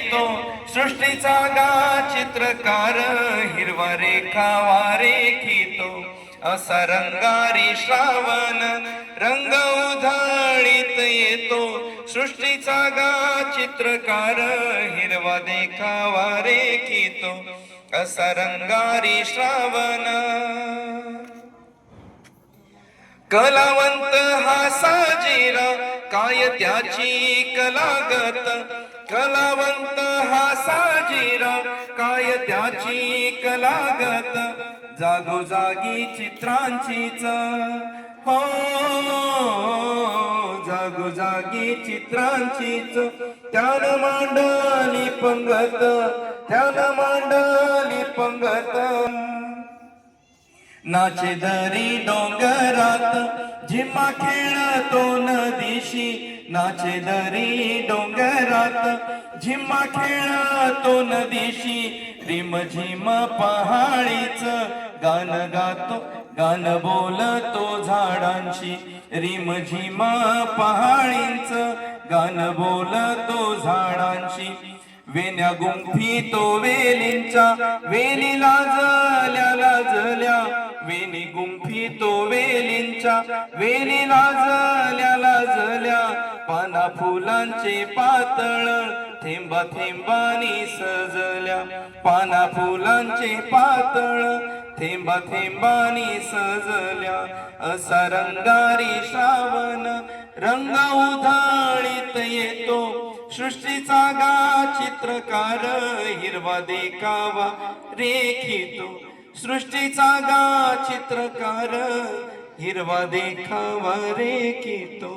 येतो सृष्टीचा गा चित्रकार हिरवा रेखावा रेखितो असा रंगारी श्रावण रंग उधळीत येतो सृष्टीचा गा चित्रकार हिरवा देखावा रेखितो असा रंगारी श्रावण कलावंत हा साजेरा काय त्याची कलागत कलावंत हा साजेरा काय त्याची कलागत जागोजागी चित्रांचीच हो जागोजागी चित्रांचीच त्यानं मांडली पंगत त्यानं मांडली पंगत नाचे दरी डोंगरात झिम्मा खेळतो नदीशी नाचे दरी डोंगरात झिम्मा खेळतो नदीशी रिम झिम पहाडीच गान गातो गान बोलतो झाडांशी रिम झिम पहाडीच गान बोलतो झाडांशी वेण्या गुंफी तो वेलींच्या वेली लाजल्या लाजल्या वेणी गुंफी तो वेलींच्या वेली लाजल्या लाजल्या पाना फुलांचे पातळ थेंबा थेंबानी सजल्या पाना फुलांचे पातळ थेंबा थेंबानी सजल्या असा रंगारी श्रावण रंग उधळीत येतो सृष्टीचा गा चित्रकार हिरवा देखावा रेखितो सृष्टीचा गा चित्रकार हिरवा देखावा रेखितो